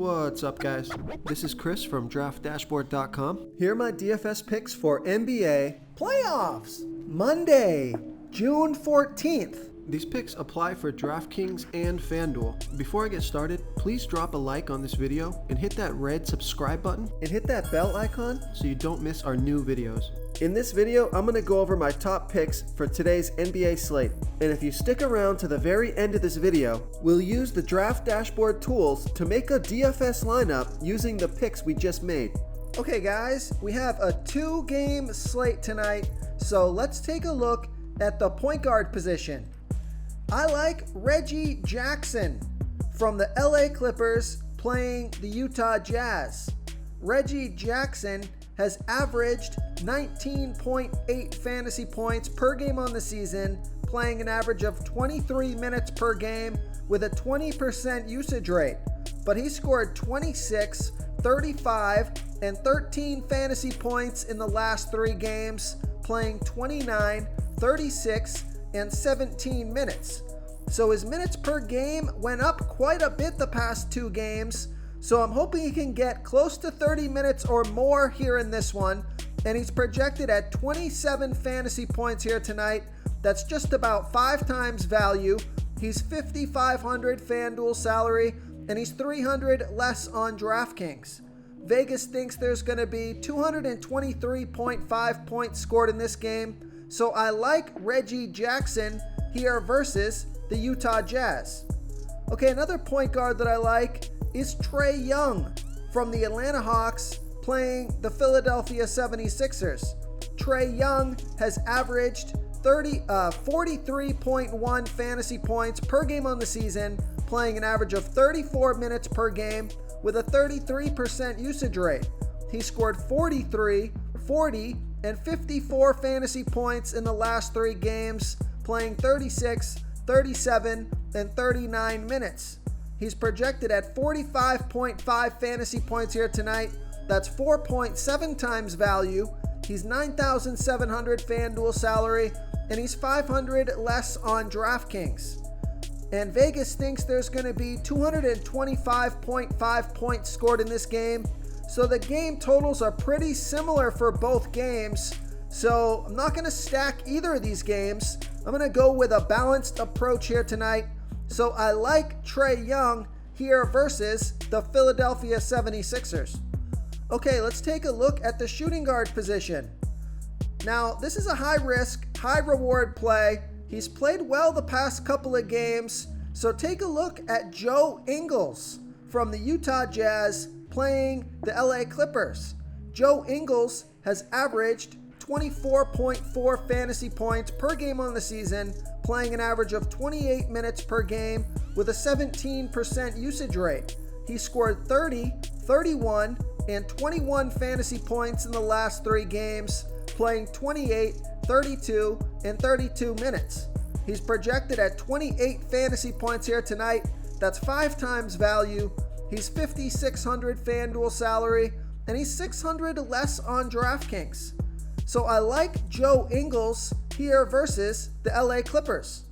What's up, guys? This is Chris from DraftDashboard.com. Here are my DFS picks for NBA playoffs, Monday, June 14th. These picks apply for DraftKings and FanDuel. Before I get started, please drop a like on this video and hit that red subscribe button and hit that bell icon so you don't miss our new videos. In this video, I'm going to go over my top picks for today's NBA slate. And if you stick around to the very end of this video, we'll use the Draft Dashboard tools to make a DFS lineup using the picks we just made. Okay guys, we have a 2-game slate tonight, so let's take a look at the point guard position. I like Reggie Jackson from the LA Clippers playing the Utah Jazz. Reggie Jackson has averaged 19.8 fantasy points per game on the season, playing an average of 23 minutes per game with a 20% usage rate. But he scored 26, 35, and 13 fantasy points in the last 3 games, playing 29, 36, and 17 minutes. So his minutes per game went up quite a bit the past 2 games. So I'm hoping he can get close to 30 minutes or more here in this one. And he's projected at 27 fantasy points here tonight. That's just about 5 times value. He's 5,500 FanDuel salary, and he's 300 less on DraftKings. Vegas thinks there's going to be 223.5 points scored in this game. So I like Reggie Jackson here versus the Utah Jazz. Okay, another point guard that I like is Trae Young from the Atlanta Hawks playing the Philadelphia 76ers. Trae Young has averaged 43.1 fantasy points per game on the season, playing an average of 34 minutes per game with a 33% usage rate. He scored 43, 40, and 54 fantasy points in the last 3 games, playing 36, 37, and 39 minutes. He's projected at 45.5 fantasy points here tonight. That's 4.7 times value. He's 9,700 FanDuel salary, and he's 500 less on DraftKings. And Vegas thinks there's going to be 225.5 points scored in this game. So the game totals are pretty similar for both games. So I'm not going to stack either of these games. I'm going to go with a balanced approach here tonight. So I like Trae Young here versus the Philadelphia 76ers. Okay, let's take a look at the shooting guard position. Now, this is a high-risk, high-reward play. He's played well the past couple of games. So take a look at Joe Ingles from the Utah Jazz playing the LA Clippers. Joe Ingles has averaged 24.4 fantasy points per game on the season, playing an average of 28 minutes per game with a 17% usage rate. He scored 30, 31, and 21 fantasy points in the last 3 games, playing 28, 32, and 32 minutes. He's projected at 28 fantasy points here tonight. That's 5 times value. He's 5,600 FanDuel salary, and he's 600 less on DraftKings. So I like Joe Ingles here versus the LA Clippers.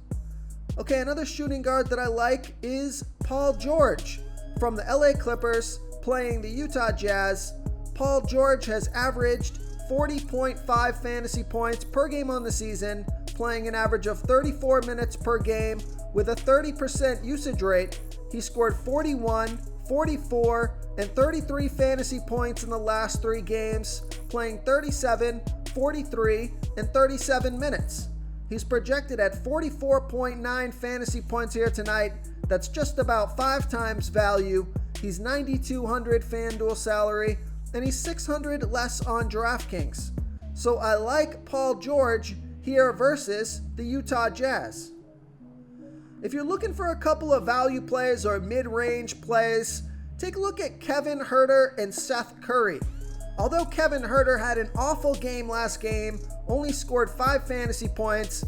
Okay, another shooting guard that I like is Paul George from the LA Clippers playing the Utah Jazz. Paul George has averaged 40.5 fantasy points per game on the season, playing an average of 34 minutes per game with a 30% usage rate. He scored 41, 44, and 33 fantasy points in the last 3 games, playing 37, 43, and 37 minutes. He's projected at 44.9 fantasy points here tonight. That's just about 5 times value. He's 9,200 FanDuel salary, and he's 600 less on DraftKings. So I like Paul George here versus the Utah Jazz. If you're looking for a couple of value plays or mid-range plays, take a look at Kevin Huerter and Seth Curry. Although Kevin Huerter had an awful game last game, only scored 5 fantasy points,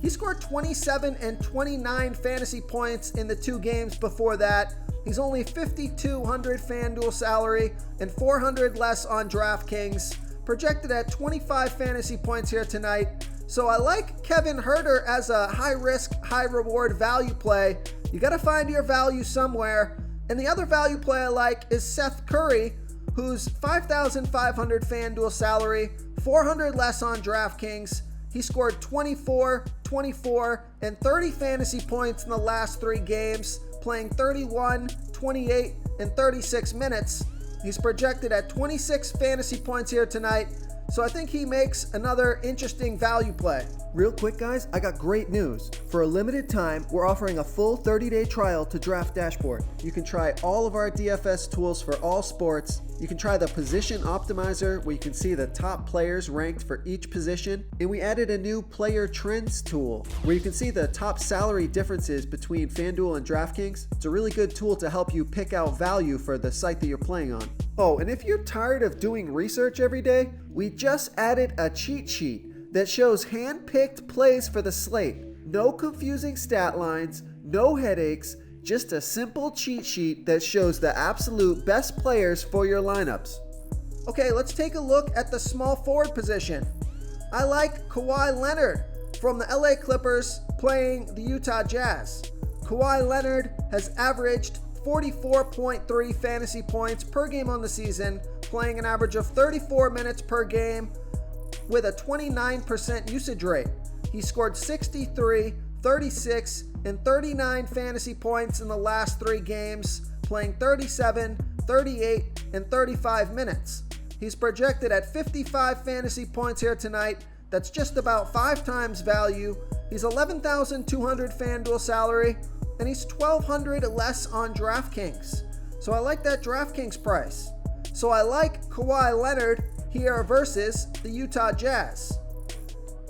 he scored 27 and 29 fantasy points in the 2 games before that. He's only 5,200 FanDuel salary and 400 less on DraftKings, projected at 25 fantasy points here tonight. So I like Kevin Huerter as a high-risk, high-reward value play. You got to find your value somewhere. And the other value play I like is Seth Curry, who's $5,500 FanDuel salary, $400 less on DraftKings. He scored 24, 24, and 30 fantasy points in the last 3 games, playing 31, 28, and 36 minutes. He's projected at 26 fantasy points here tonight, so I think he makes another interesting value play. Real quick, guys, I got great news. For a limited time, we're offering a full 30-day trial to Draft Dashboard. You can try all of our DFS tools for all sports. You can try the Position Optimizer, where you can see the top players ranked for each position. And we added a new Player Trends tool, where you can see the top salary differences between FanDuel and DraftKings. It's a really good tool to help you pick out value for the site that you're playing on. Oh, and if you're tired of doing research every day, we just added a cheat sheet that shows hand-picked plays for the slate. No confusing stat lines, no headaches, just a simple cheat sheet that shows the absolute best players for your lineups. Okay, let's take a look at the small forward position. I like Kawhi Leonard from the LA Clippers playing the Utah Jazz. Kawhi Leonard has averaged 44.3 fantasy points per game on the season, playing an average of 34 minutes per game with a 29% usage rate. He scored 63, 36, and 39 fantasy points in the last 3 games, playing 37, 38, and 35 minutes. He's projected at 55 fantasy points here tonight. That's just about 5 times value. He's $11,200 FanDuel salary, and he's $1,200 less on DraftKings. So I like that DraftKings price. So I like Kawhi Leonard here versus the Utah Jazz.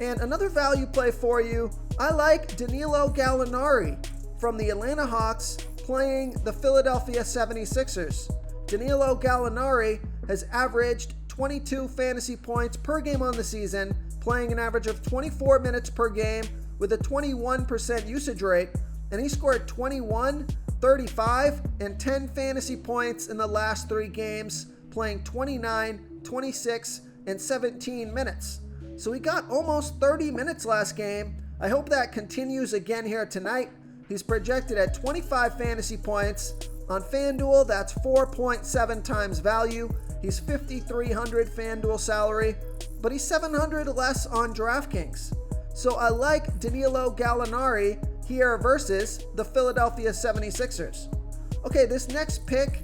And another value play for you, I like Danilo Gallinari from the Atlanta Hawks playing the Philadelphia 76ers. Danilo Gallinari has averaged 22 fantasy points per game on the season, playing an average of 24 minutes per game with a 21% usage rate, and he scored 21, 35, and 10 fantasy points in the last 3 games, playing 29, 26, and 17 minutes. So he got almost 30 minutes last game. I hope that continues again here tonight. He's projected at 25 fantasy points. On FanDuel, that's 4.7 times value. He's $5,300 FanDuel salary, but he's $700 less on DraftKings. So I like Danilo Gallinari here versus the Philadelphia 76ers. Okay, this next pick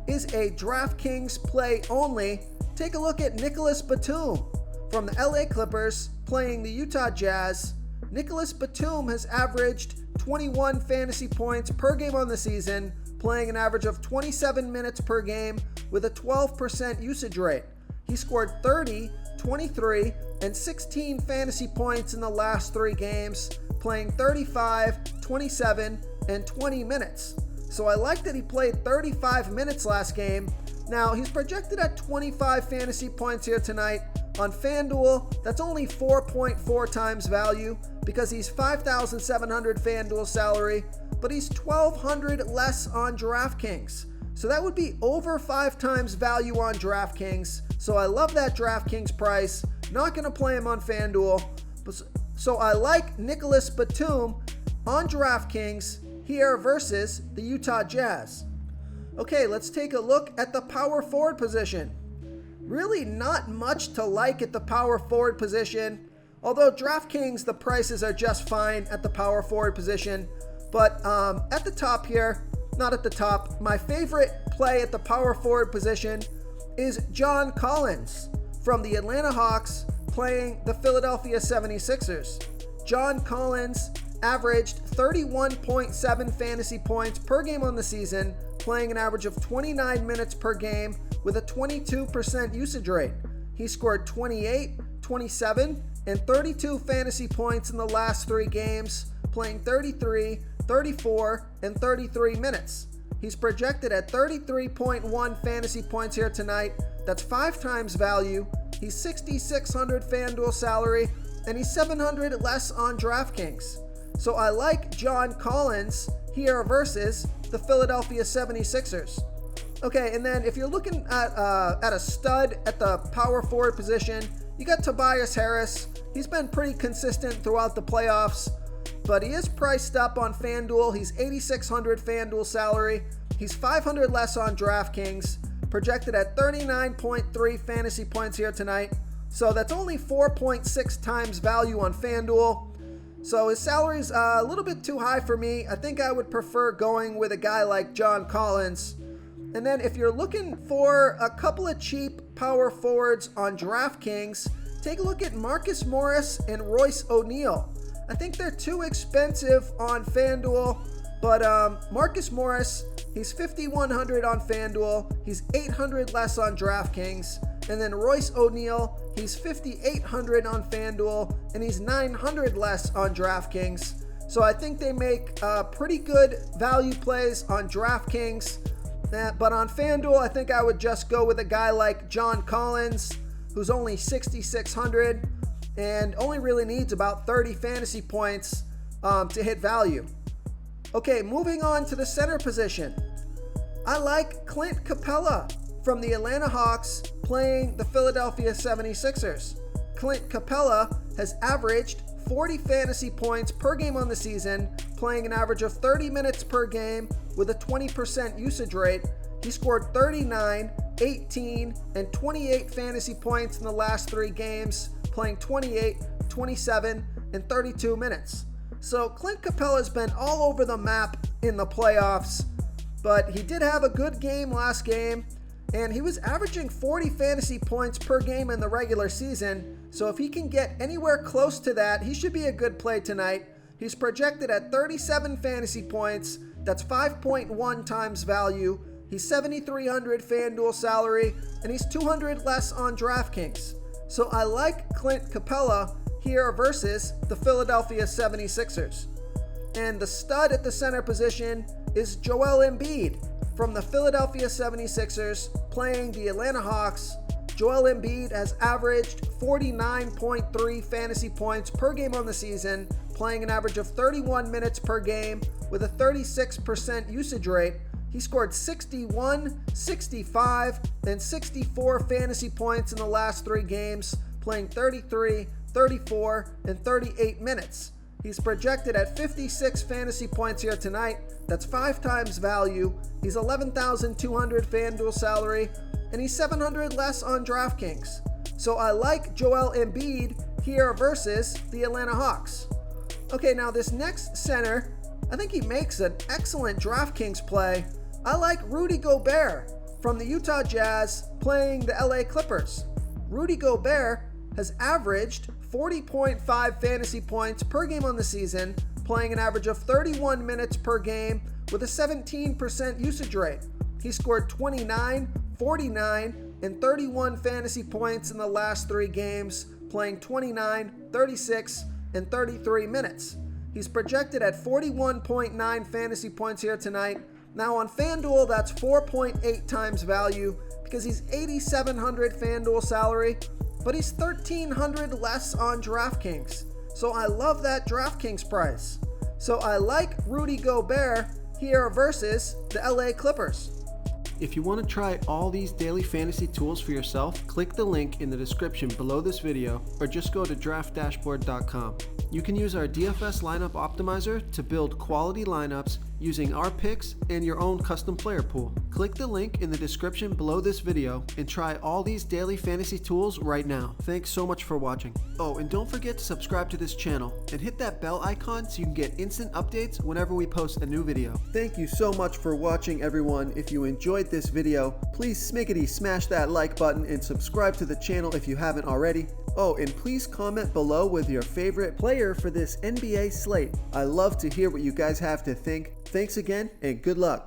is a DraftKings play only. Take a look at Nicholas Batum from the LA Clippers playing the Utah Jazz. Nicholas Batum has averaged 21 fantasy points per game on the season, playing an average of 27 minutes per game with a 12% usage rate. He scored 30, 23, and 16 fantasy points in the last 3 games, playing 35, 27, and 20 minutes. So I like that he played 35 minutes last game. Now, he's projected at 25 fantasy points here tonight. On FanDuel, that's only 4.4 times value because he's $5,700 FanDuel salary, but he's $1,200 less on DraftKings. So that would be over 5 times value on DraftKings. So I love that DraftKings price. Not going to play him on FanDuel. So I like Nicholas Batum on DraftKings here versus the Utah Jazz. Okay, let's take a look at the power forward position. Really not much to like at the power forward position. Although DraftKings, the prices are just fine at the power forward position. But at the top here, not at the top, my favorite play at the power forward position is John Collins from the Atlanta Hawks playing the Philadelphia 76ers. John Collins averaged 31.7 fantasy points per game on the season, playing an average of 29 minutes per game with a 22% usage rate. He scored 28, 27, and 32 fantasy points in the last 3 games, playing 33, 34, and 33 minutes. He's projected at 33.1 fantasy points here tonight. That's 5 times value. He's $6,600 FanDuel salary, and he's $700 less on DraftKings. So I like John Collins here versus the Philadelphia 76ers. Okay, and then if you're looking at a stud at the power forward position, you got Tobias Harris. He's been pretty consistent throughout the playoffs, but he is priced up on FanDuel. He's $8,600 FanDuel salary, He's 500 less on DraftKings, projected at 39.3 fantasy points here tonight. So that's only 4.6 times value on FanDuel. So his salary's a little bit too high for me. I think I would prefer going with a guy like John Collins. And then if you're looking for a couple of cheap power forwards on DraftKings, take a look at Marcus Morris and Royce O'Neal. I think they're too expensive on FanDuel, but Marcus Morris, he's 5,100 on FanDuel. He's 800 less on DraftKings. And then Royce O'Neal, he's 5,800 on FanDuel, and he's 900 less on DraftKings. So I think they make pretty good value plays on DraftKings. But on FanDuel, I think I would just go with a guy like John Collins, who's only 6,600 and only really needs about 30 fantasy points to hit value. Okay, moving on to the center position. I like Clint Capella from the Atlanta Hawks playing the Philadelphia 76ers. Clint Capella has averaged 40 fantasy points per game on the season, playing an average of 30 minutes per game with a 20% usage rate. He scored 39, 18, and 28 fantasy points in the last 3 games, playing 28, 27, and 32 minutes. So Clint Capella's been all over the map in the playoffs, but he did have a good game last game, and he was averaging 40 fantasy points per game in the regular season. So if he can get anywhere close to that, he should be a good play tonight. He's projected at 37 fantasy points. That's 5.1 times value. He's 7,300 FanDuel salary, and he's 200 less on DraftKings. So I like Clint Capella here versus the Philadelphia 76ers. And the stud at the center position is Joel Embiid from the Philadelphia 76ers playing the Atlanta Hawks. Joel Embiid has averaged 49.3 fantasy points per game on the season, playing an average of 31 minutes per game with a 36% usage rate. He scored 61, 65, and 64 fantasy points in the last 3 games, playing 33, 34, and 38 minutes. He's projected at 56 fantasy points here tonight. That's 5 times value. He's 11,200 FanDuel salary, and he's 700 less on DraftKings. So I like Joel Embiid here versus the Atlanta Hawks. Okay, now this next center, I think he makes an excellent DraftKings play. I like Rudy Gobert from the Utah Jazz playing the LA Clippers. Rudy Gobert has averaged 40.5 fantasy points per game on the season, playing an average of 31 minutes per game with a 17% usage rate. He scored 29, 49, and 31 fantasy points in the last 3 games, playing 29, 36, and 33 minutes. He's projected at 41.9 fantasy points here tonight. Now on FanDuel, that's 4.8 times value because he's 8,700 FanDuel salary, but he's 1,300 less on DraftKings. So I love that DraftKings price. So I like Rudy Gobert here versus the LA Clippers. If you want to try all these daily fantasy tools for yourself, click the link in the description below this video or just go to draftdashboard.com. You can use our DFS lineup optimizer to build quality lineups using our picks and your own custom player pool. Click the link in the description below this video and try all these daily fantasy tools right now. Thanks so much for watching. Oh, and don't forget to subscribe to this channel and hit that bell icon so you can get instant updates whenever we post a new video. Thank you so much for watching, everyone. If you enjoyed this video, please smickety smash that like button and subscribe to the channel if you haven't already. Oh, and please comment below with your favorite player for this NBA slate. I love to hear what you guys have to think. Thanks again, and good luck.